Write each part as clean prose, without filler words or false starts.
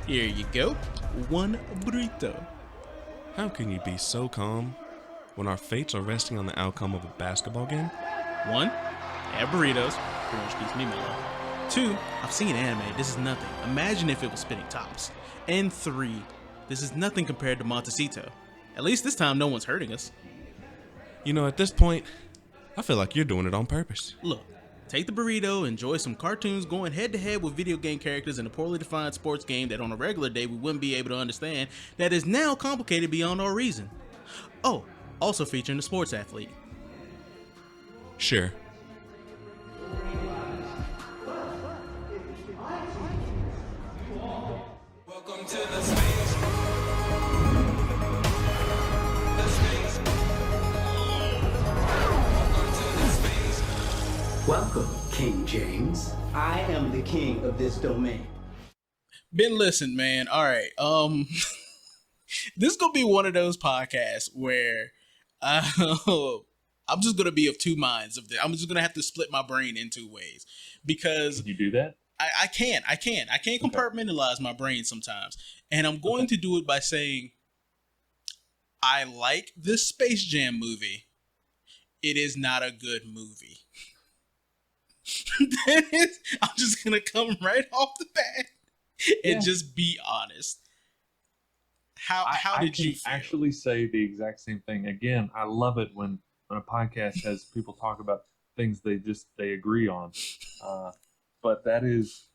Here you go. One burrito. How can you be so calm when our fates are resting on the outcome of a basketball game? 1, have burritos. Orange keeps me mellow. 2, I've seen anime. This is nothing. Imagine if it was spinning tops. And 3, this is nothing compared to Montecito. At least this time no one's hurting us. You know, at this point, I feel like you're doing it on purpose. Look, take the burrito, enjoy some cartoons going head to head with video game characters in a poorly defined sports game that on a regular day we wouldn't be able to understand, that is now complicated beyond all reason. Oh, also featuring a sports athlete. Sure. Welcome to the space. Welcome, King James. I am the king of this domain. Ben, listen, man. All right. This is gonna be one of those podcasts where I'm just gonna be of two minds of this. I'm just gonna have to split my brain in two ways because Can you do that? I can't compartmentalize my brain sometimes, and I'm going to do it by saying I like this Space Jam movie. It is not a good movie. I'm just gonna come right off the bat and just be honest. How did you feel? Actually say the exact same thing? Again, I love it when a podcast has people talk about things they agree on. But that is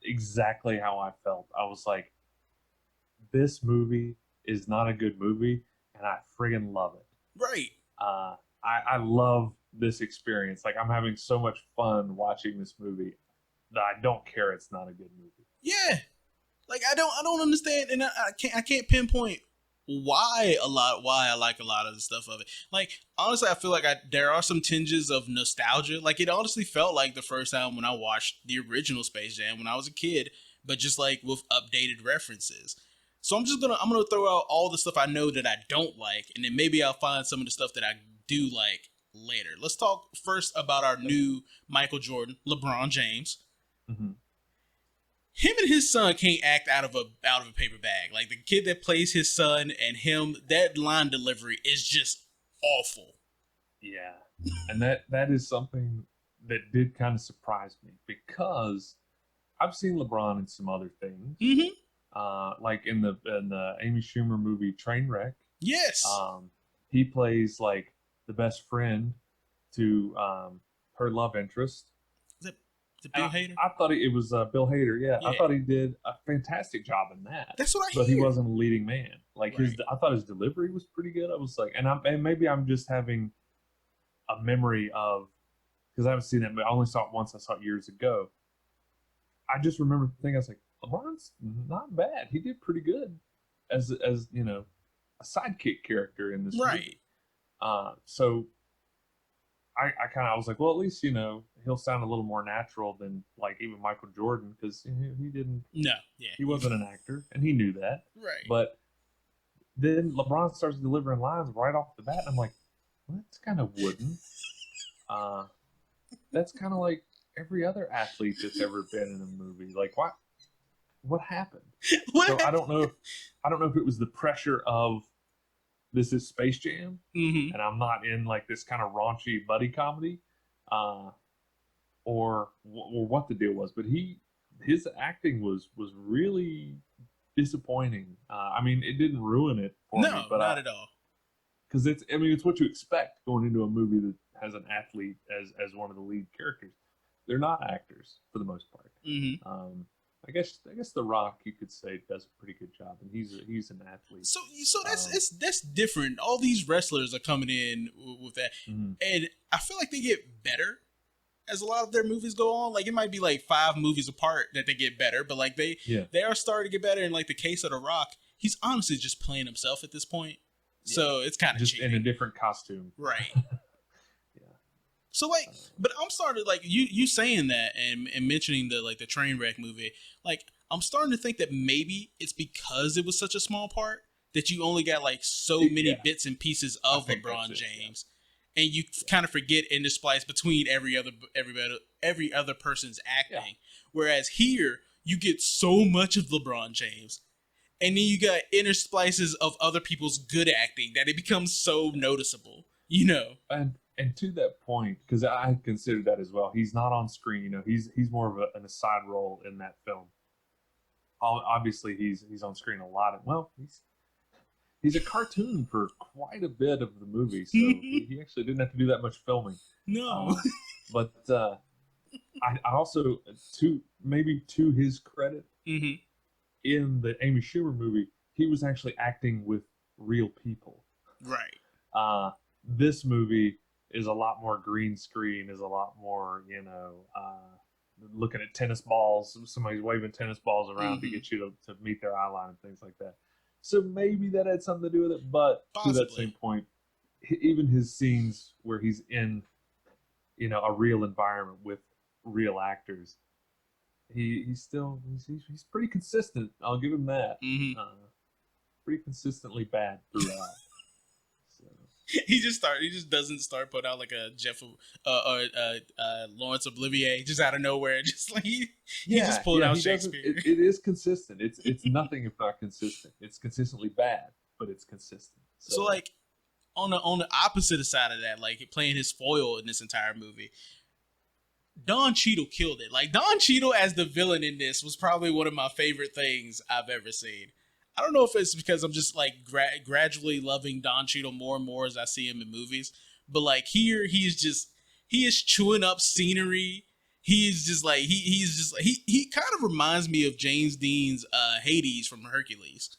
exactly how I felt. I was like, this movie is not a good movie, and I friggin' love it. Right. I love this experience. Like, I'm having so much fun watching this movie that I don't care it's not a good movie. Yeah. Like I don't understand, and I can't pinpoint why I like a lot of the stuff of it. Like, honestly, I feel like there are some tinges of nostalgia. Like, it honestly felt like the first time when I watched the original Space Jam when I was a kid, but just like with updated references. So I'm gonna throw out all the stuff I know that I don't like, and then maybe I'll find some of the stuff that I do like later. Let's talk first about our new Michael Jordan, LeBron James. Mm-hmm. Him and his son can't act out of a paper bag. Like, the kid that plays his son and him, that line delivery is just awful. Yeah. And that is something that did kind of surprise me, because I've seen LeBron in some other things. Mm-hmm. Like in the Amy Schumer movie Trainwreck. Yes. He plays like the best friend to her love interest. Is it Bill Hader? I thought it was Bill Hader. Yeah, I thought he did a fantastic job in that. That's what I hear. But he wasn't a leading man. Like, right. I thought his delivery was pretty good. I was like, and maybe I'm just having a memory of, because I haven't seen that, but I only saw it once. I saw it years ago. I just remember thinking, I was like, LeBron's not bad. He did pretty good as you know, a sidekick character in this movie. So I was like, well, at least, you know, he'll sound a little more natural than like even Michael Jordan, because he didn't. No, yeah, he wasn't an actor, and he knew that. Right. But then LeBron starts delivering lines right off the bat, and I'm like, well, that's kind of wooden. That's kind of like every other athlete that's ever been in a movie. Like, what happened? I don't know if it was the pressure of, this is Space Jam, mm-hmm. and I'm not in like this kind of raunchy buddy comedy, or what the deal was. But his acting was really disappointing. I mean, it didn't ruin it for me, but not at all. Because it's what you expect going into a movie that has an athlete as one of the lead characters. They're not actors for the most part. Mm-hmm. I guess The Rock, you could say, does a pretty good job, and he's an athlete. So that's different. All these wrestlers are coming in with that, mm-hmm. and I feel like they get better as a lot of their movies go on. Like, it might be like 5 movies apart that they get better, but like they are starting to get better. In like the case of The Rock, he's honestly just playing himself at this point, so it's kind of just in a different costume, right? So like, but I'm starting to like you saying that and mentioning the Trainwreck movie. Like, I'm starting to think that maybe it's because it was such a small part that you only got like so many bits and pieces of LeBron James, and you kind of forget intersplice between every other person's acting. Yeah. Whereas here, you get so much of LeBron James, and then you got intersplices of other people's good acting that it becomes so noticeable. You know. And to that point, because I considered that as well, he's not on screen. You know, he's more of an aside role in that film. Obviously, he's on screen a lot. Well, he's a cartoon for quite a bit of the movie, so he actually didn't have to do that much filming. No. But I also, to his credit, Mm-hmm. in the Amy Schumer movie, he was actually acting with real people. Right. This movie is a lot more green screen, is a lot more, looking at tennis balls. Somebody's waving tennis balls around to get you to meet their eye line and things like that. So maybe that had something to do with it. But Possibly. to that same point, even his scenes where he's in, a real environment with real actors, he's pretty consistent. I'll give him that. Mm-hmm. Pretty consistently bad throughout. He just doesn't start putting out like a Laurence Olivier just out of nowhere, just like he just pulled out Shakespeare. It is consistent. It's nothing if not consistent. It's consistently bad, but it's consistent. So like on the opposite side of that, like playing his foil in this entire movie, Don Cheadle killed it. Like Don Cheadle as the villain in this was probably one of my favorite things I've ever seen. I don't know if it's because I'm just like gradually loving Don Cheadle more and more as I see him in movies, but like here he is chewing up scenery. He's just like he kind of reminds me of James Dean's Hades from Hercules.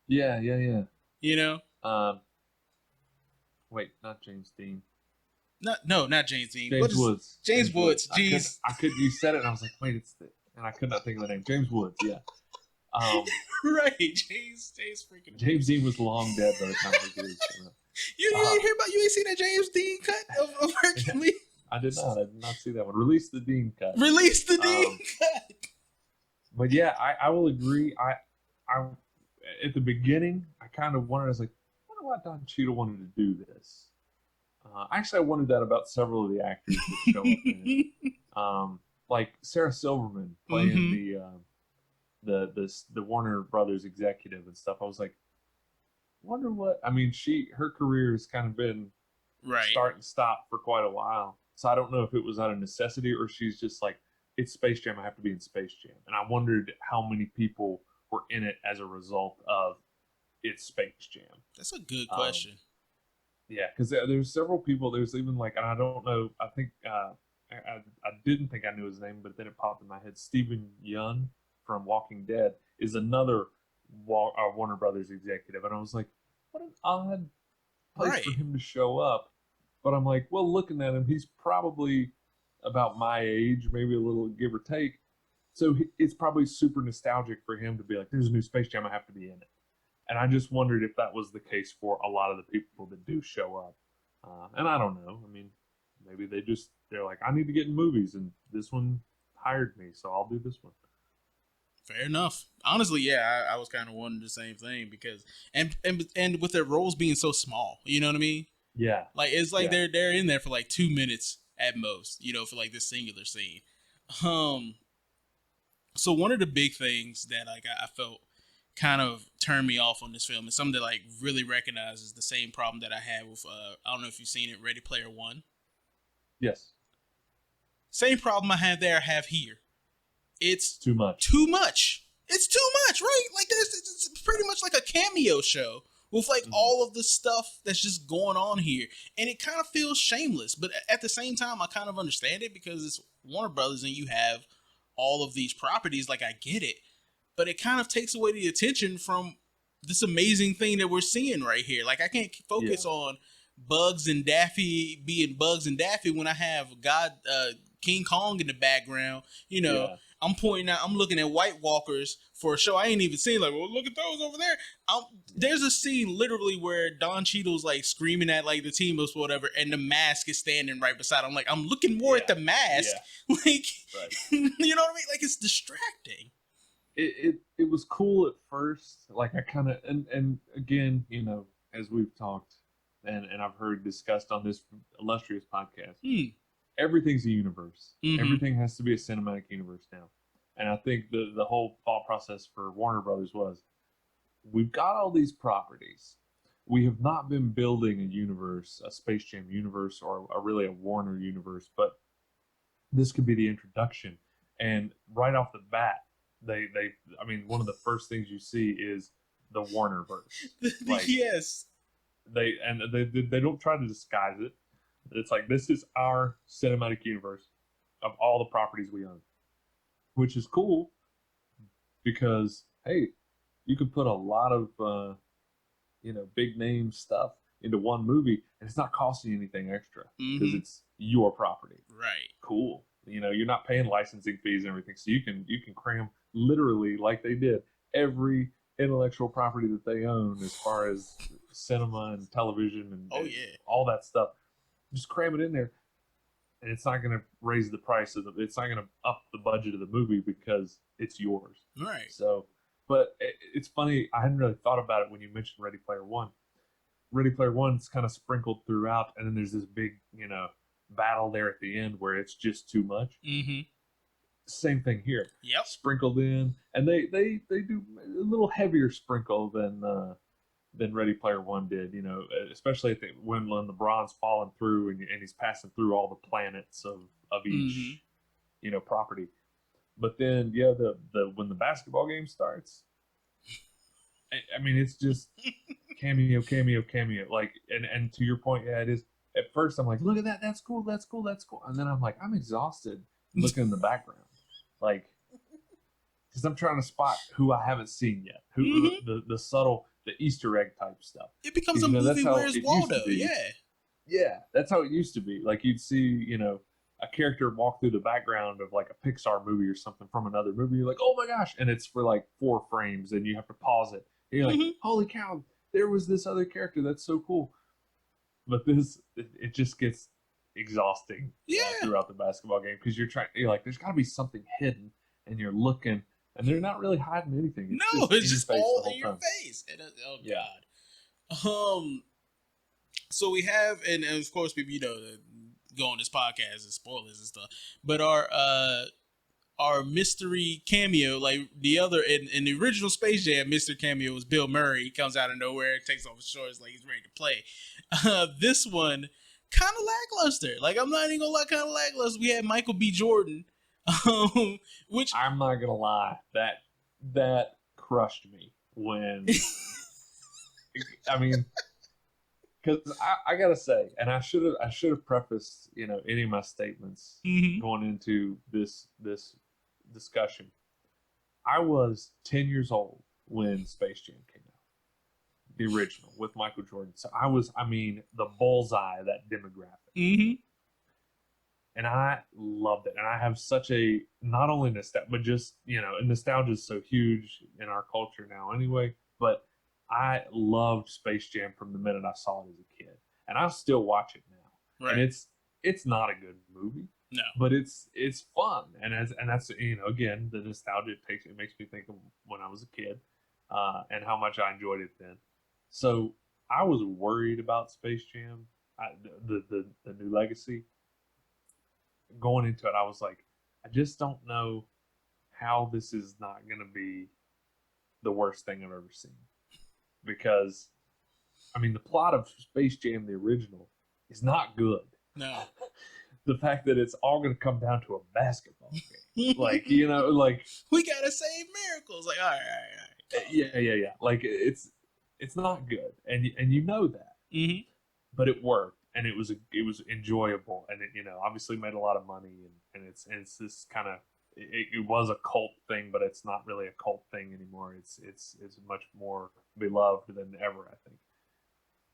Yeah. You know? Wait, not James Dean. Not James Dean. James Woods. James Woods. Jeez. I could. You said it, and I was like, wait, and I could not think of the name. James Woods. Yeah. Right, James freaking. James Dean was long dead by the time Hercules came out. You ain't seen that James Dean cut of Hercules? I did not see that one. Release the Dean cut. Release the Dean cut. But yeah, I will agree. I at the beginning I kind of wondered. I was like, I wonder why Don Cheadle wanted to do this. Actually, I wondered that about several of the actors that show up in it. Like Sarah Silverman playing the Warner Brothers executive and stuff. I was like, wonder what. I mean, her career has kind of been start and stop for quite a while. So I don't know if it was out of necessity or she's just like, it's Space Jam, I have to be in Space Jam. And I wondered how many people were in it as a result of it's Space Jam. That's a good question. Yeah, because there's several people. There's even like, and I don't know. I think I didn't think I knew his name, but then it popped in my head. Stephen Yeun from Walking Dead is another Warner Brothers executive, and I was like, what an odd place for him to show up. But I'm like, well, looking at him, he's probably about my age, maybe a little give or take. So it's probably super nostalgic for him to be like, there's a new Space Jam, I have to be in it. And I just wondered if that was the case for a lot of the people that do show up. And I don't know. I mean, maybe they're like, I need to get in movies, and this one hired me, so I'll do this one. Fair enough. Honestly, yeah, I was kind of wondering the same thing because, and with their roles being so small, you know what I mean? Yeah. Like it's like they're in there for like 2 minutes at most, you know, for like this singular scene. So one of the big things that like I felt kind of turned me off on this film is something that like really recognizes the same problem that I had with I don't know if you've seen it, Ready Player One. Yes. Same problem I had there, I have here. It's too much. It's too much, right? Like it's pretty much like a Cameo show with like all of the stuff that's just going on here, and it kind of feels shameless. But at the same time, I kind of understand it because it's Warner Brothers, and you have all of these properties. Like I get it, but it kind of takes away the attention from this amazing thing that we're seeing right here. Like I can't focus on Bugs and Daffy being Bugs and Daffy when I have King Kong in the background. You know, I'm looking at White Walkers for a show I ain't even seen. Like, well, look at those over there. There's a scene literally where Don Cheadle's like screaming at like the team or whatever, and the mask is standing right beside him. Like, I'm looking more at the mask. Yeah. Like, you know what I mean? Like, it's distracting. It was cool at first. Like, I kind of, and again, you know, as we've talked, and I've heard discussed on this illustrious podcast. Hmm. Everything's a universe. Mhm. Everything has to be a cinematic universe now. And I think the whole thought process for Warner Brothers was, we've got all these properties. We have not been building a universe, a Space Jam universe, or really a Warner universe, but this could be the introduction. And right off the bat, I mean, one of the first things you see is the Warnerverse. Like, Yes. they don't try to disguise it. It's like, this is our cinematic universe of all the properties we own, which is cool because, hey, you can put a lot of big name stuff into one movie and it's not costing you anything extra because it's your property. Right. Cool. You're not paying licensing fees and everything, so you can cram, literally, like they did, every intellectual property that they own as far as cinema and television and all that stuff. Just cram it in there, and it's not going to raise the price of it's not going to up the budget of the movie because it's yours. Right. So, but it's funny. I hadn't really thought about it when you mentioned Ready Player One. Ready Player One's kind of sprinkled throughout, and then there's this big, battle there at the end where it's just too much. Mm-hmm. Same thing here. Yep. Sprinkled in, and they do a little heavier sprinkle than Ready Player One did. Especially when LeBron's falling through and he's passing through all the planets of each property. But then the when the basketball game starts, I mean, it's just cameo. Like, and to your point, yeah, it is. At first, I'm like, look at that, that's cool. And then I'm like, I'm exhausted looking in the background, like, because I'm trying to spot who I haven't seen yet, the subtle, the Easter egg type stuff. It becomes a movie Where's Waldo? Yeah, that's how it used to be. Like, you'd see, a character walk through the background of like a Pixar movie or something from another movie. You're like, oh my gosh, and it's for like 4 frames, and you have to pause it. And you're like, holy cow, there was this other character. That's so cool. But it just gets exhausting throughout the basketball game because you're like, there's got to be something hidden, and you're looking, and they're not really hiding anything. It's just all in your face. And, God. So we have, and of course, people go on this podcast and spoilers and stuff. But our mystery cameo, like the other in the original Space Jam, Mr. Cameo was Bill Murray. He comes out of nowhere, takes off his shorts like he's ready to play. This one, kind of lackluster. Like, I'm not even gonna lie, kind of lackluster. We had Michael B. Jordan, which I'm not gonna lie, that crushed me when. I mean, because I gotta say, and I should have prefaced any of my statements going into this discussion. I was 10 years old when Space Jam came out, the original with Michael Jordan. So I was, the bullseye of that demographic, and I loved it. And I have such a not only nostalgia, but just nostalgia is so huge in our culture now, anyway. But I loved Space Jam from the minute I saw it as a kid, and I still watch it now. Right. And it's not a good movie, no, but it's fun, and that's again, the nostalgia it makes me think of when I was a kid, and how much I enjoyed it then. So I was worried about Space Jam, the new legacy. Going into it, I was like, I just don't know how this is not going to be the worst thing I've ever seen. Because, the plot of Space Jam, the original, is not good. No. The fact that it's all going to come down to a basketball game. Like, we got to save miracles. Like, all right. Yeah. Like, it's not good. And you know that. Mm-hmm. But it worked. And it was enjoyable. And it, obviously made a lot of money. And it's this kind of, it was a cult thing, but it's not really a cult thing anymore. It's much more beloved than ever, I think.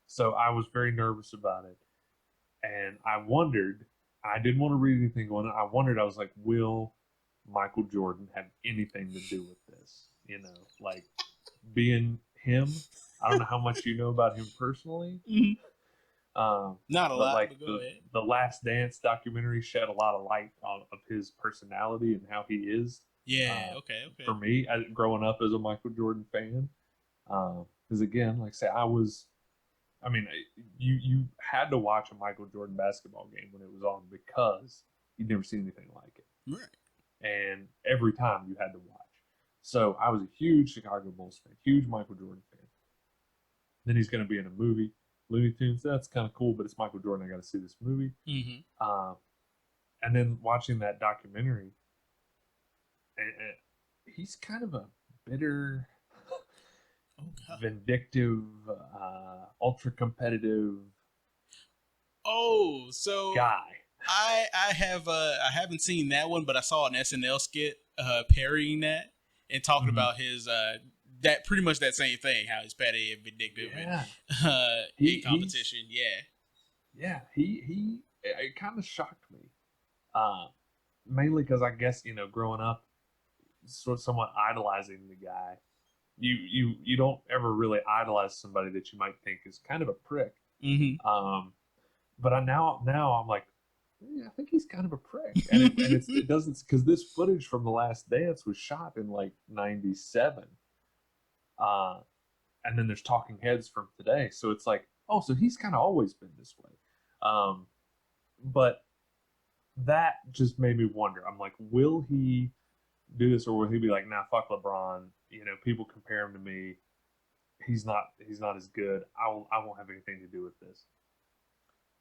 So I was very nervous about it, and I wondered. I didn't want to read anything on it. I wondered. I was like, will Michael Jordan have anything to do with this? Like being him. I don't know how much you know about him personally. Mm-hmm. Not a lot. Like the Last Dance documentary shed a lot of light of his personality and how he is. Yeah. Okay. For me, growing up as a Michael Jordan fan, because again, like I say, I was I mean, you had to watch a Michael Jordan basketball game when it was on because you'd never seen anything like it. Right. And every time you had to watch. So I was a huge Chicago Bulls fan, huge Michael Jordan fan. Then he's going to be in a movie, Looney Tunes. That's kind of cool, but it's Michael Jordan. I got to see this movie. Mm-hmm. And then watching that documentary, and he's kind of a bitter, vindictive, ultra competitive guy. I haven't seen that one, but I saw an SNL skit parodying that and talking about his that pretty much that same thing, how he's petty and vindictive and in competition. He it kind of shocked me, mainly because I guess growing up, sort of somewhat idolizing the guy. You don't ever really idolize somebody that you might think is kind of a prick. Mm-hmm. But now I'm like, I think he's kind of a prick, and it doesn't, because this footage from The Last Dance was shot in like '97, and then there's talking heads from today, so it's like, oh, so he's kind of always been this way. But that just made me wonder. I'm like, will he do this, or will he be like, nah, fuck LeBron? People compare him to me. He's not as good. I won't have anything to do with this.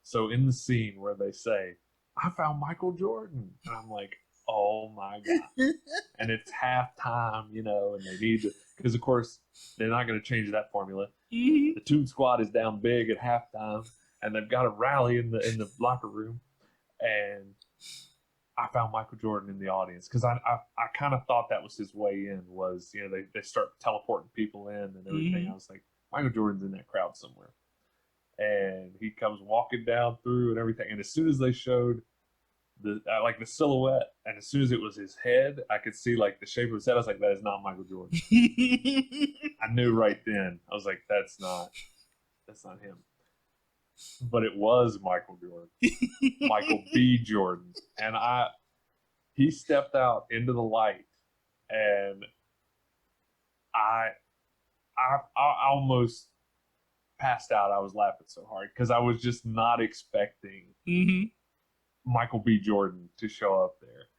So in the scene where they say, I found Michael Jordan, and I'm like, oh my God. And it's halftime, and they need to, because of course they're not going to change that formula. Mm-hmm. The Toon Squad is down big at halftime, and they've got a rally in the locker room, and I found Michael Jordan in the audience, because I kind of thought that was his way in, was they start teleporting people in and everything. Mm-hmm. I was like, Michael Jordan's in that crowd somewhere. And he comes walking down through and everything. And as soon as they showed the silhouette, and as soon as it was his head, I could see like the shape of his head. I was like, that is not Michael Jordan. I knew right then. I was like, that's not him. But it was Michael Jordan, Michael B. Jordan, and he stepped out into the light, and I almost passed out. I was laughing so hard because I was just not expecting Michael B. Jordan to show up there,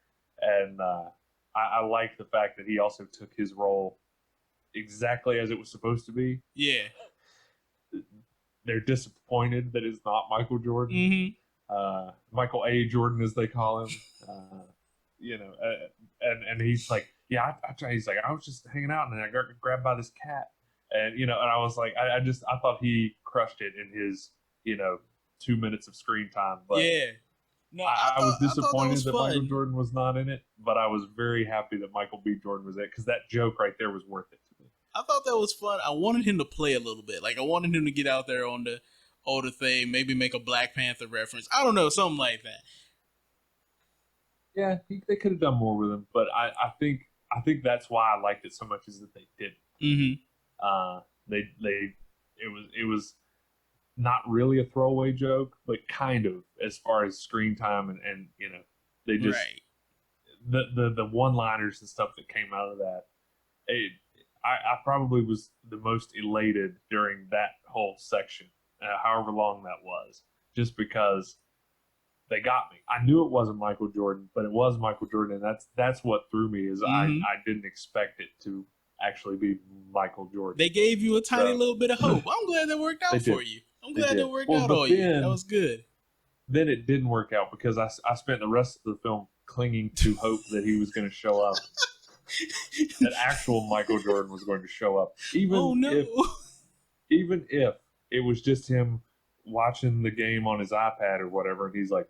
and I like the fact that he also took his role exactly as it was supposed to be. Yeah. They're disappointed that it's not Michael Jordan. Mm-hmm. Michael A. Jordan, as they call him. And he's like, yeah, he's like, I was just hanging out, and then I got grabbed by this cat. And, and I was like, I thought he crushed it in his, 2 minutes of screen time. But yeah. No, I was disappointed that fun. Michael Jordan was not in it, but I was very happy that Michael B. Jordan was in it, because that joke right there was worth it to me. I thought that was fun. I wanted him to play a little bit. Like, I wanted him to get out there on the older thing, maybe make a Black Panther reference. I don't know, something like that. Yeah, they could have done more with him, but I think that's why I liked it so much, is that they didn't. Mm-hmm. It was not really a throwaway joke, but kind of, as far as screen time and they just the one-liners and stuff that came out of that. I probably was the most elated during that whole section, however long that was, just because they got me. I knew it wasn't Michael Jordan, but it was Michael Jordan, and that's what threw me, is I didn't expect it to actually be Michael Jordan. They gave you a tiny little bit of hope. I'm glad that worked out for you. I'm glad that worked out on you. That was good. Then it didn't work out, because I spent the rest of the film clinging to hope that he was going to show up. That actual Michael Jordan was going to show up. Even if it was just him watching the game on his iPad or whatever, and he's like,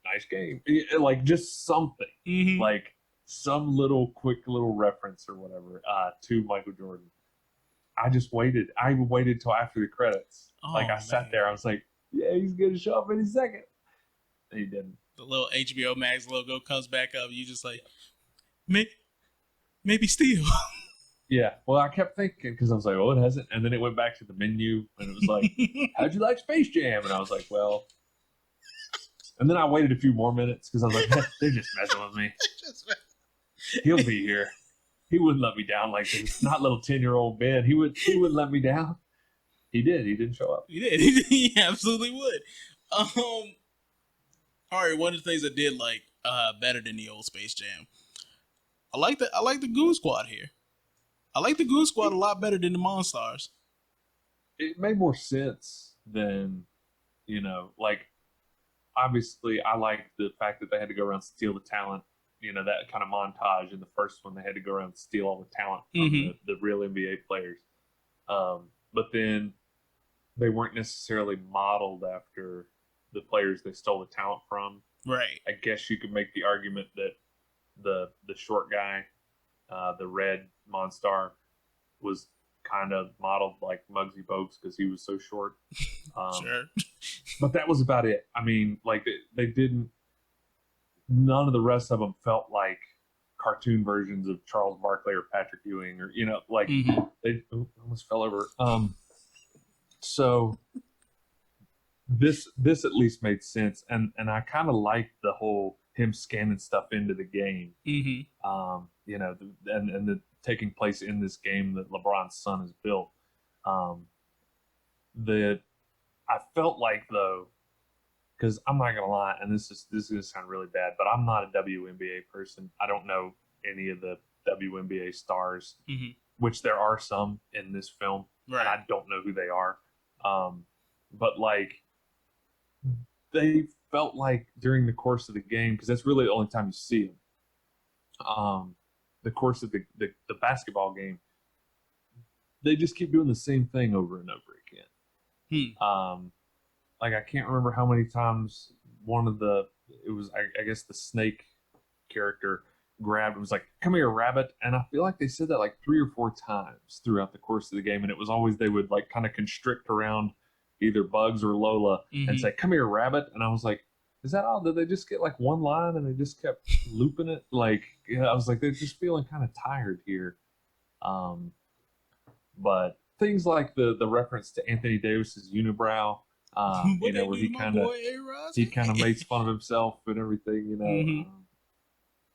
nice game. Like, just something. Mm-hmm. Like, some quick little reference or whatever to Michael Jordan. I just waited. I waited till after the credits. I sat there. I was like, yeah, he's going to show up any second. And he didn't. The little HBO Max logo comes back up. You just like, maybe still. Yeah. Well, I kept thinking, because I was like, oh, it hasn't. And then it went back to the menu, and it was like, how'd you like Space Jam? And I was like, well. And then I waited a few more minutes, because I was like, they're just messing with me. He'll be here. He wouldn't let me down like this. Not little 10-year-old Ben. He wouldn't let me down. He did. He didn't show up. He did. He absolutely would. All right, one of the things I did like better than the old Space Jam. I like the Goo Squad here. I like the Goo Squad a lot better than the Monstars. It made more sense than, like, obviously I like the fact that they had to go around and steal the talent, that kind of montage in the first one. They had to go around and steal all the talent from the real NBA players. But then they weren't necessarily modeled after the players they stole the talent from. Right. I guess you could make the argument that the short guy, the red Monstar, was kind of modeled like Muggsy Bogues because he was so short. Sure. But that was about it. I mean, like they didn't. None of the rest of them felt like cartoon versions of Charles Barkley or Patrick Ewing, or they almost fell over. So this at least made sense, and I kind of liked the whole him scanning stuff into the game. And the taking place in this game that LeBron's son has built. That I felt like, though, because I'm not gonna lie, and this is gonna sound really bad, but I'm not a WNBA person. I don't know any of the WNBA stars, which there are some in this film, right. and I don't know who they are. But like, they felt like during the course of the game, because that's really the only time you see them. The course of the basketball game, they just keep doing the same thing over and over again. Like, I can't remember how many times I guess the snake character grabbed and was like, "Come here, rabbit," and I feel like they said that like 3 or 4 times throughout the course of the game, and it was always they would like kind of constrict around either Bugs or Lola and say, "Come here, rabbit," and I was like, is that all? Did they just get like one line and they just kept looping it? Like, I was like, they're just feeling kind of tired here. But things like the reference to Anthony Davis's unibrow, where he kind of makes fun of himself and everything,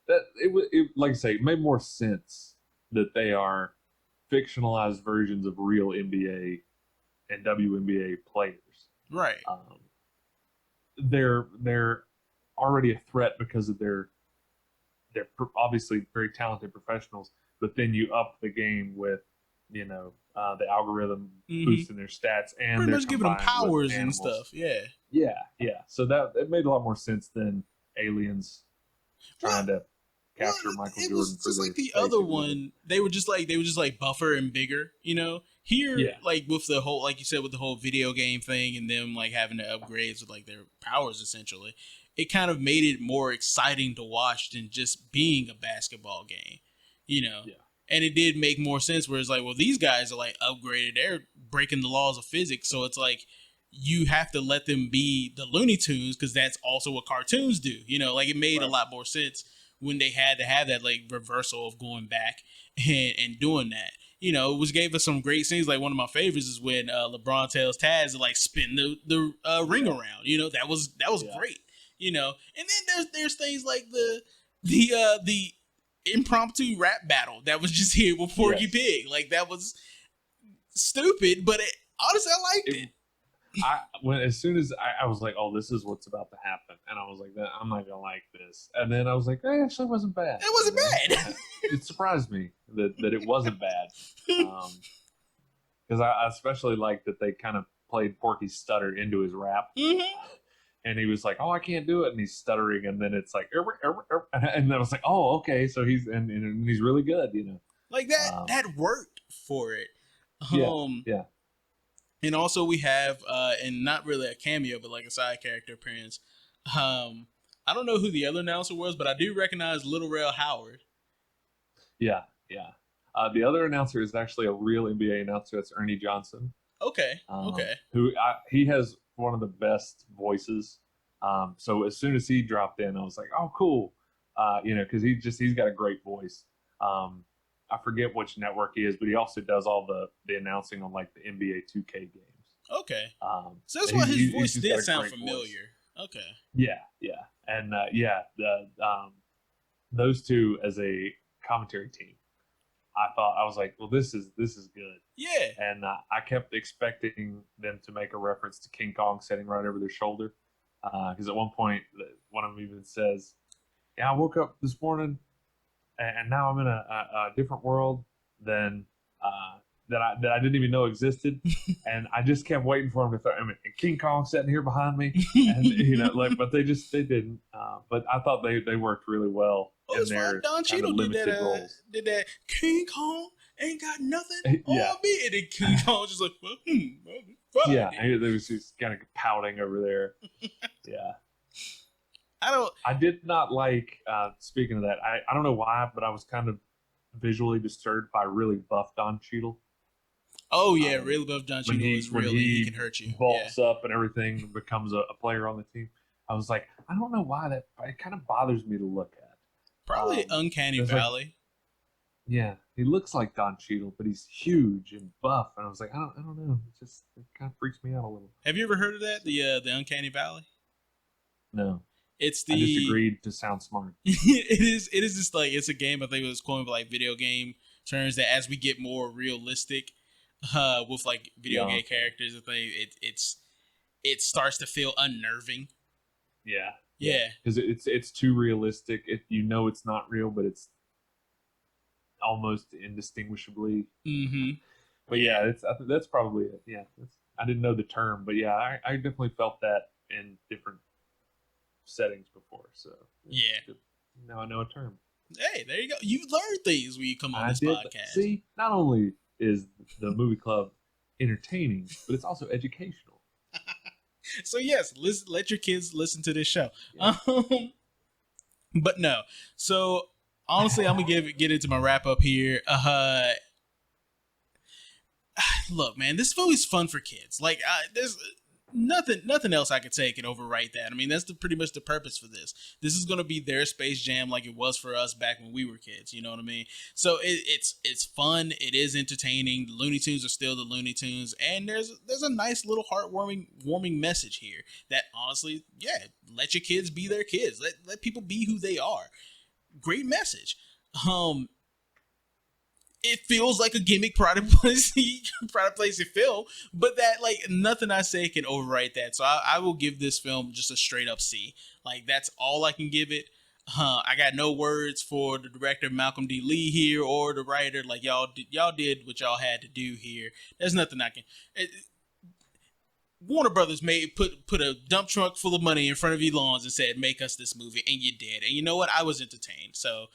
that it like I say, it made more sense that they are fictionalized versions of real NBA and WNBA players. Right. They're already a threat because of they're obviously very talented professionals, but then you up the game with the algorithm boosting their stats and pretty they're much giving them powers and stuff. Yeah. So that it made a lot more sense than aliens trying to capture Michael Jordan. It was just like the other one. They were just like buffer and bigger, Here, like with the whole, like you said, with the whole video game thing and them like having to upgrades with like their powers essentially, it kind of made it more exciting to watch than just being a basketball game, Yeah. And it did make more sense where it's like, well, these guys are like upgraded. They're breaking the laws of physics. So it's like, you have to let them be the Looney Tunes because that's also what cartoons do. Like it made a lot more sense when they had to have that like reversal of going back and doing that. It gave us some great scenes. Like one of my favorites is when LeBron tells Taz to like spin the ring around. That was great. And then there's things like the impromptu rap battle that was just here with Porky Pig. Like that was stupid, but honestly I liked it. As soon as I was like, oh, this is what's about to happen, and I was like, I'm not gonna like this, and then I was like, it actually wasn't bad. It wasn't bad. It surprised me that it wasn't bad, because I especially liked that they kind of played Porky's stutter into his rap. And he was like, "Oh, I can't do it," and he's stuttering, and then it's like, and I was like, "Oh, okay." So he's and he's really good, Like that. That worked for it. Yeah. And also we have, and not really a cameo, but like a side character appearance. I don't know who the other announcer was, but I do recognize Little Rel Howard. Yeah. The other announcer is actually a real NBA announcer. That's Ernie Johnson. Okay. He has one of the best voices. So as soon as he dropped in, I was like, oh, cool. Because he's got a great voice. I forget which network he is, but he also does all the announcing on like the NBA 2K games. Okay. So that's why his voice did sound familiar. Voice. Okay. Yeah. And those two as a commentary team, I was like, well, this is good. Yeah. And I kept expecting them to make a reference to King Kong sitting right over their shoulder, because at one point one of them even says, "Yeah, I woke up this morning, and now I'm in a different world than that I didn't even know existed." And I just kept waiting for him to throw. I mean, King Kong sitting here behind me, and but they didn't. But I thought they worked really well in it's fine. their Don kind of Cheadle limited roles. did that. King Kong ain't got nothing Yeah. on me, and then King Kong just like, well, fine. Yeah, they was just kind of pouting over there. Yeah. I did not like. Speaking of that, I don't know why, but I was kind of visually disturbed by really buff Don Cheadle. Oh yeah, really buff Don When Cheadle is really he can hurt you. Bulks up and everything, and becomes a player on the team. I was like, I don't know why it kind of bothers me to look at. Probably Uncanny Valley. Yeah, he looks like Don Cheadle, but he's huge and buff, and I was like, I don't know. It kind of freaks me out a little. Have you ever heard of that? The Uncanny Valley? No. I just agreed to sound smart. It is just like, it's a game. I think it was coined by like video game terms, that as we get more realistic with like video game characters and things, it starts to feel unnerving. Yeah. Yeah. Because it's too realistic. It's not real, but it's almost indistinguishably. Mm-hmm. But yeah, that's probably it. Yeah. I didn't know the term, but yeah, I definitely felt that in different settings before. So yeah. Now I know a term. Hey, there you go. You learn things when you come on this podcast. See, not only is the movie club entertaining, but it's also educational. So yes, let your kids listen to this show. Yeah. But no. So honestly, I'm gonna get into my wrap up here. Look, man, this movie's fun for kids. Like, there's nothing else I could say can overwrite that. I mean, that's pretty much the purpose for this. This is gonna be their Space Jam, like it was for us back when we were kids. You know what I mean? So it's fun. It is entertaining. The Looney Tunes are still the Looney Tunes, and there's a nice little warming message here that honestly, yeah, let your kids be their kids. Let people be who they are. Great message. It feels like a gimmick product placement film, but that, like, nothing I say can overwrite that. So I will give this film just a straight up C. Like, that's all I can give it. I got no words for the director MalcolmDLee here, or the writer. Like, y'all did what y'all had to do here. There's nothing I can. Warner Brothers put a dump truck full of money in front of your lawns and said, make us this movie, and you did. And you know what? I was entertained. So,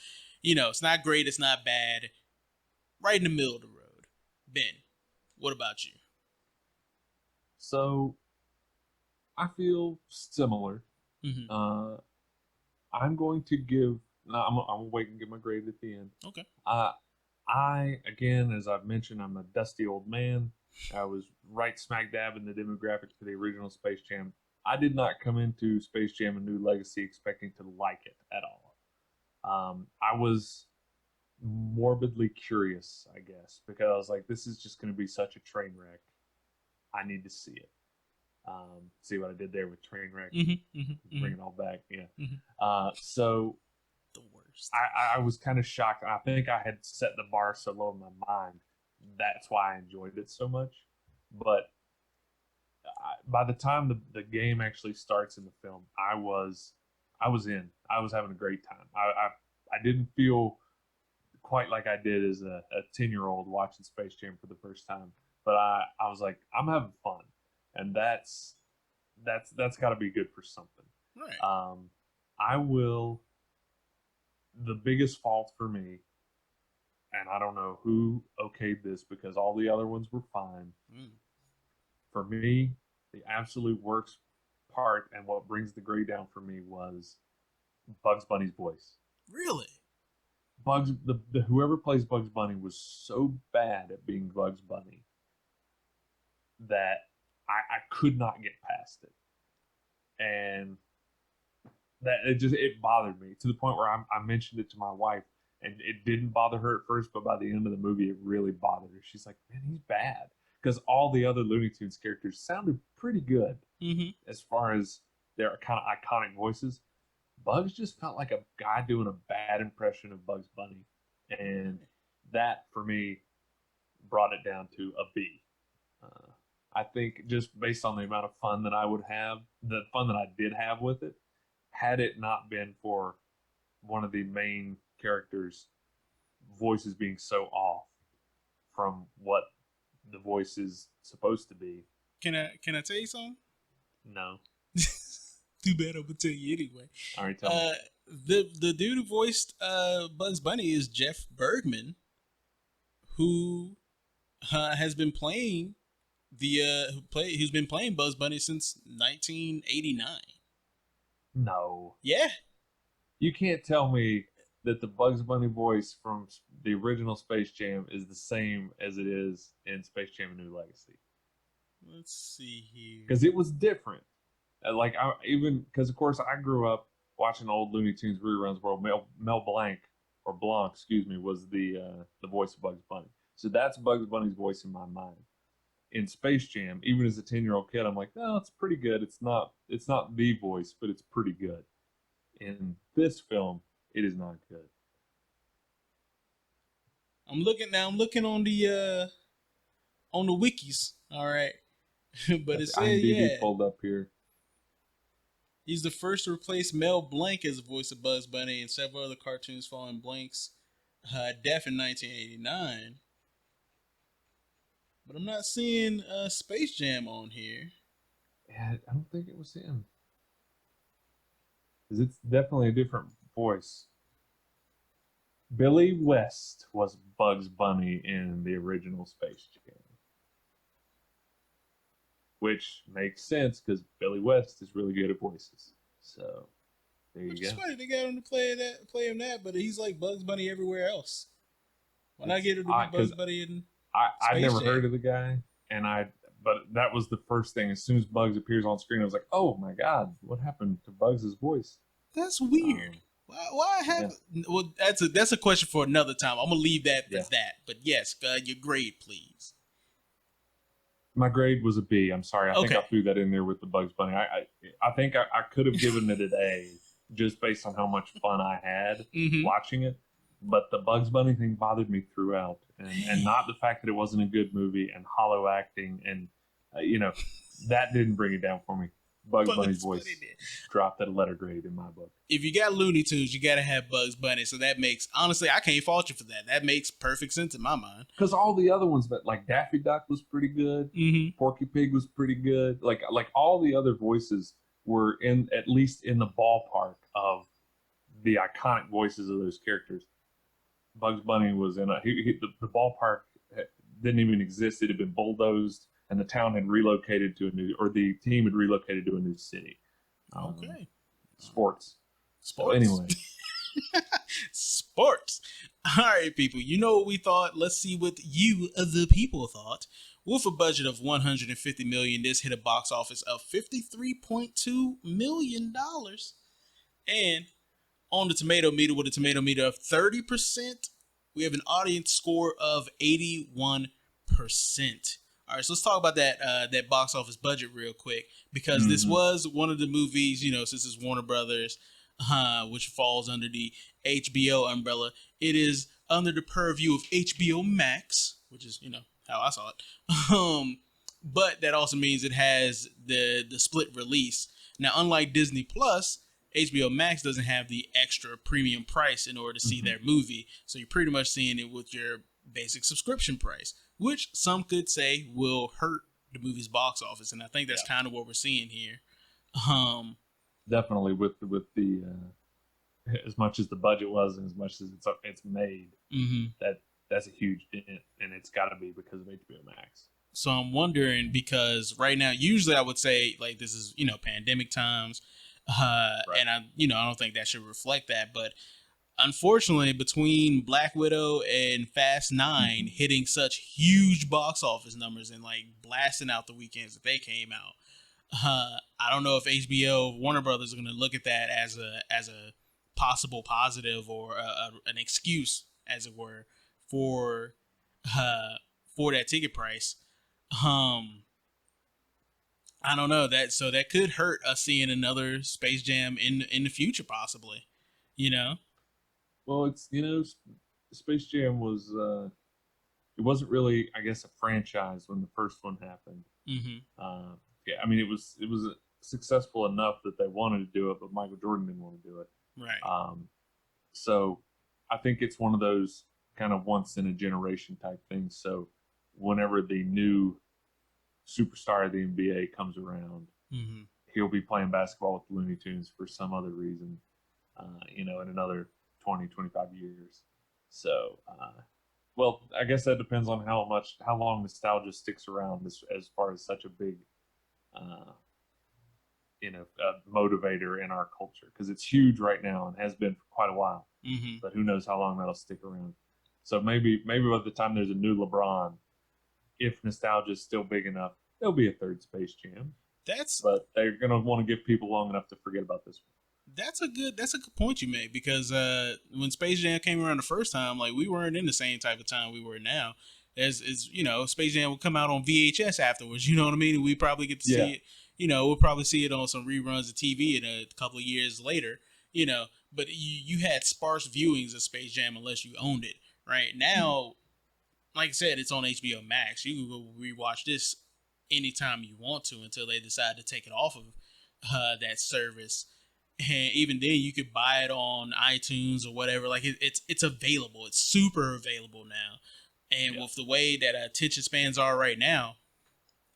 it's not great, it's not bad. Right in the middle of the road. Ben, what about you? So, I feel similar. Mm-hmm. I'm going to give. No, I'm gonna wait and give my grade at the end. Okay. I, again, as I've mentioned, I'm a dusty old man. I was right smack dab in the demographic for the original Space Jam. I did not come into Space Jam: A New Legacy expecting to like it at all. I was morbidly curious, I guess, because I was like, this is just going to be such a train wreck. I need to see it. See what I did there with train wreck? Bring it all back. Yeah. Mm-hmm. So the worst. I was kind of shocked. I think I had set the bar so low in my mind. That's why I enjoyed it so much. But by the time the game actually starts in the film, I was in. I was having a great time. I didn't feel quite like I did as a 10-year-old watching Space Jam for the first time. But I was like, I'm having fun. And that's got to be good for something. Right. The biggest fault for me, and I don't know who okayed this because all the other ones were fine. For me, the absolute worst part and what brings the grade down for me was Bugs Bunny's voice. Really? Whoever plays Bugs Bunny was so bad at being Bugs Bunny that I could not get past it. And that it bothered me to the point where I mentioned it to my wife, and it didn't bother her at first, but by the end of the movie, it really bothered her. She's like, man, he's bad. Because all the other Looney Tunes characters sounded pretty good as far as their kind of iconic voices. Bugs just felt like a guy doing a bad impression of Bugs Bunny. And that for me brought it down to a B. I think just based on the amount of fun that I would have, the fun that I did have with it, had it not been for one of the main characters' voices being so off from what the voice is supposed to be. Can I tell you something? No. Too bad I'm gonna tell you anyway. All right, tell me. The dude who voiced Bugs Bunny is Jeff Bergman, who has been playing who's been playing Bugs Bunny since 1989. No. Yeah. You can't tell me that the Bugs Bunny voice from the original Space Jam is the same as it is in Space Jam: A New Legacy. Let's see here. Because it was different. Because of course I grew up watching old Looney Tunes reruns where Mel Blanc was the voice of Bugs Bunny. So that's Bugs Bunny's voice in my mind. In Space Jam, even as a 10-year-old kid, I'm like, no, it's pretty good. It's not the voice, but it's pretty good. In this film, it is not good. I'm looking on the wikis. All right. But it says IMDb pulled up here. He's the first to replace Mel Blanc as the voice of Bugs Bunny and several other cartoons following Blanc's death in 1989. But I'm not seeing Space Jam on here. Yeah, I don't think it was him. Because it's definitely a different voice. Billy West was Bugs Bunny in the original Space Jam. Which makes sense because Billy West is really good at voices. So there you Which go. is funny, they got him to play him that, but he's like Bugs Bunny everywhere else. When I get him to be Bugs Bunny in I never Jam. heard of the guy, but that was the first thing. As soon as Bugs appears on screen, I was like, "Oh my God, what happened to Bugs' voice?" That's weird. Why have? Yeah. Well, that's a question for another time. I'm gonna leave that as that. But yes, your grade, please. My grade was a B. I'm sorry. I think I threw that in there with the Bugs Bunny. I think I could have given it an A just based on how much fun I had watching it. But the Bugs Bunny thing bothered me throughout, and not the fact that it wasn't a good movie and hollow acting, and that didn't bring it down for me. Bugs Bunny's voice dropped at a letter grade in my book. If you got Looney Tunes, you got to have Bugs Bunny. So that makes, honestly, I can't fault you for that. That makes perfect sense in my mind. Because all the other ones, but like Daffy Duck was pretty good. Porky Pig was pretty good. Like all the other voices were at least in the ballpark of the iconic voices of those characters. Bugs Bunny was in the ballpark didn't even exist. It had been bulldozed, and the town had relocated to the team had relocated to a new city. Okay. Sports. So anyway. Sports. All right, people. You know what we thought? Let's see what you, the people, thought. With a budget of $150 million, this hit a box office of $53.2 million. And on the tomato meter, with a tomato meter of 30%, we have an audience score of 81%. All right, so let's talk about that box office budget real quick, because this was one of the movies, since it's Warner Brothers, which falls under the HBO umbrella. It is under the purview of HBO Max, which is, how I saw it. But that also means it has the split release. Now, unlike Disney Plus, HBO Max doesn't have the extra premium price in order to see their movie. So you're pretty much seeing it with your basic subscription price, which some could say will hurt the movie's box office. And I think that's kind of what we're seeing here. Definitely with the as much as the budget was and as much as it's made, that's a huge dent, and it's got to be because of HBO Max. So I'm wondering, because right now, usually I would say like this is pandemic times, and I don't think that should reflect that, but unfortunately, between Black Widow and Fast 9 hitting such huge box office numbers and like blasting out the weekends that they came out, I don't know if HBO, Warner Brothers, are going to look at that as a possible positive or an excuse, as it were, for that ticket price. I don't know so that could hurt us seeing another Space Jam in the future, possibly. Well, it's Space Jam was it wasn't really, I guess, a franchise when the first one happened. Mm-hmm. Yeah, I mean, it was successful enough that they wanted to do it, but Michael Jordan didn't want to do it. Right. So I think it's one of those kind of once in a generation type things. So whenever the new superstar of the NBA comes around, Mm-hmm. he'll be playing basketball with the Looney Tunes for some other reason, in another 20, 25 years. So, well, I guess that depends on how long nostalgia sticks around as far as such a big, motivator in our culture, because it's huge right now and has been for quite a while. Mm-hmm. But who knows how long that'll stick around. So maybe by the time there's a new LeBron, if nostalgia is still big enough, there'll be a third Space Jam. But they're gonna want to give people long enough to forget about this one. That's a good point you made, because when Space Jam came around the first time, like, we weren't in the same type of time we were now. Space Jam will come out on VHS afterwards. You know what I mean? And we probably get to see it. We'll probably see it on some reruns of TV in a couple of years later. But you had sparse viewings of Space Jam unless you owned it. Right now, like I said, it's on HBO Max. You can go rewatch this anytime you want to until they decide to take it off of that service. And even then, you could buy it on iTunes or whatever. Like, it's available. It's super available now. And with the way that attention spans are right now,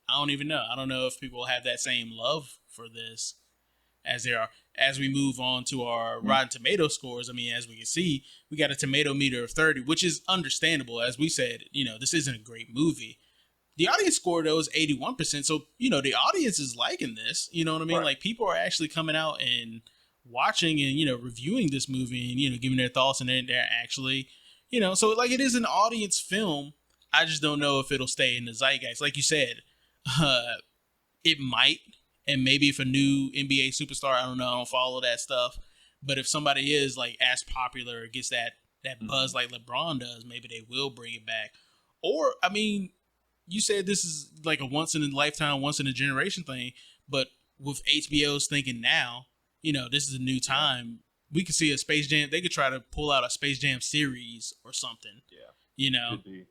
I don't even know. I don't know if people have that same love for this as there are. As we move on to our Rotten Tomato scores, I mean, as we can see, we got a tomato meter of 30, which is understandable. As we said, this isn't a great movie. The audience score, though, is 81%. So, the audience is liking this. You know what I mean? Right. Like, people are actually coming out and watching and, reviewing this movie and, giving their thoughts. And they're actually, so, like, it is an audience film. I just don't know if it'll stay in the zeitgeist. Like you said, it might. And maybe if a new NBA superstar, I don't know, I don't follow that stuff. But if somebody is, like, as popular or gets that buzz like LeBron does, maybe they will bring it back. Or, I mean, you said this is like a once in a lifetime, once in a generation thing, but with HBO's thinking now, this is a new time. We could see a Space Jam. They could try to pull out a Space Jam series or something. Yeah. Could be.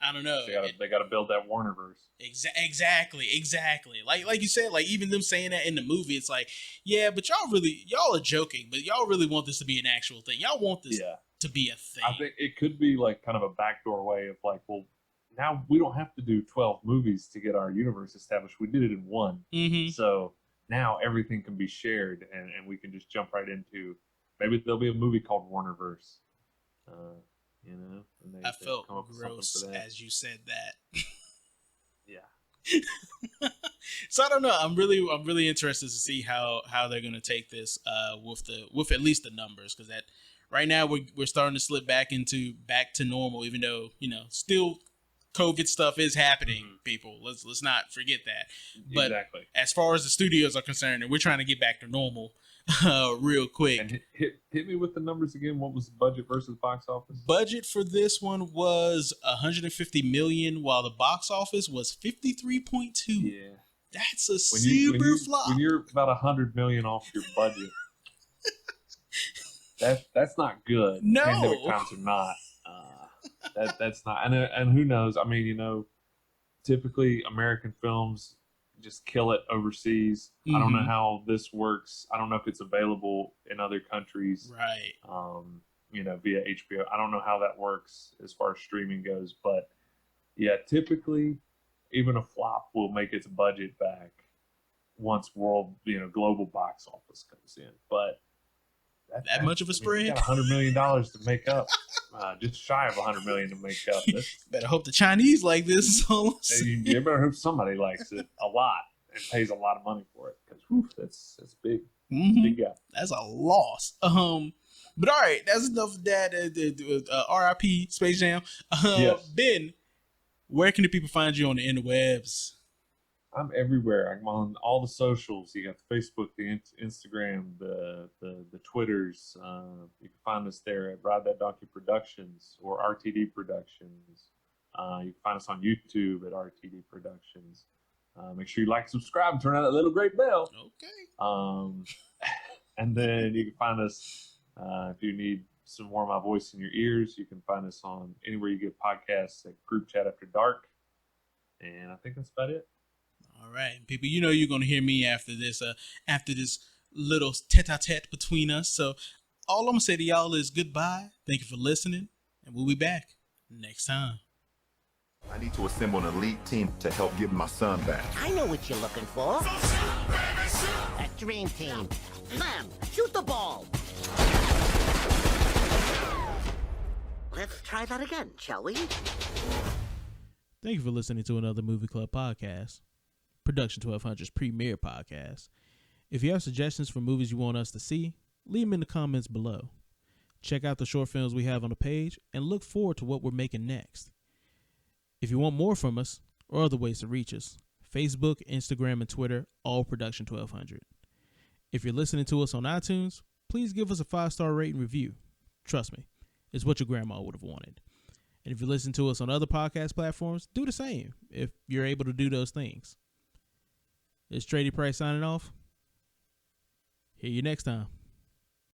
I don't know. They got to build that Warnerverse. Exactly. Like you said, like, even them saying that in the movie, it's like, yeah, but y'all are joking, but y'all really want this to be an actual thing. Y'all want this to be a thing. I think it could be like kind of a backdoor way of like, well, now we don't have to do 12 movies to get our universe established. We did it in one. Mm-hmm. So now everything can be shared and we can just jump right into, maybe there'll be a movie called Warnerverse. And I felt gross as you said that. Yeah. So I don't know. I'm really interested to see how they're gonna take this with at least the numbers, because that right now we're starting to slip back to normal, even though still COVID stuff is happening. Mm-hmm. People, let's not forget that. But exactly. As far as the studios are concerned, and we're trying to get back to normal real quick. And hit me with the numbers again. What was the budget versus box office? Budget for this one was $150 million, while the box office was 53.2. Yeah, that's a super flop. When you're about $100 million off your budget, that's not good. No, pandemic times are not. That's not. And who knows? I mean, typically American films just kill it overseas. Mm-hmm. I don't know how this works. I don't know if it's available in other countries. Right. Via HBO. I don't know how that works as far as streaming goes, but yeah, typically even a flop will make its budget back once global box office comes in. But that much of a spread? You got $100 million to make up. Just shy of $100 million to make up. Better hope the Chinese like this. You better hope somebody likes it a lot and pays a lot of money for it, because that's big. Mm-hmm. Big gap. That's a loss. But all right, that's enough of that. R.I.P. Space Jam. Yes. Ben, where can the people find you on the interwebs? I'm everywhere. I'm on all the socials. You got the Facebook, the Instagram, the Twitters. You can find us there at Ride That Donkey Productions or RTD Productions. You can find us on YouTube at RTD Productions. Make sure you like, subscribe, and turn on that little great bell. Okay. And then you can find us if you need some more of my voice in your ears. You can find us on anywhere you get podcasts at Group Chat After Dark. And I think that's about it. All right, people, you know you're going to hear me after this little tete-a-tete between us. So all I'm going to say to y'all is goodbye. Thank you for listening, and we'll be back next time. I need to assemble an elite team to help get my son back. I know what you're looking for. A dream team. Clem, shoot the ball. Let's try that again, shall we? Thank you for listening to another Movie Club podcast, Production 1200's premier podcast. If you have suggestions for movies you want us to see, leave them in the comments below. Check out the short films we have on the page and look forward to what we're making next. If you want more from us or other ways to reach us, Facebook, Instagram, and Twitter, all Production 1200. If you're listening to us on iTunes, please give us a 5-star rate and review. Trust me, it's what your grandma would have wanted. And if you listen to us on other podcast platforms, do the same if you're able to do those things. It's Trady Price signing off. Hear you next time.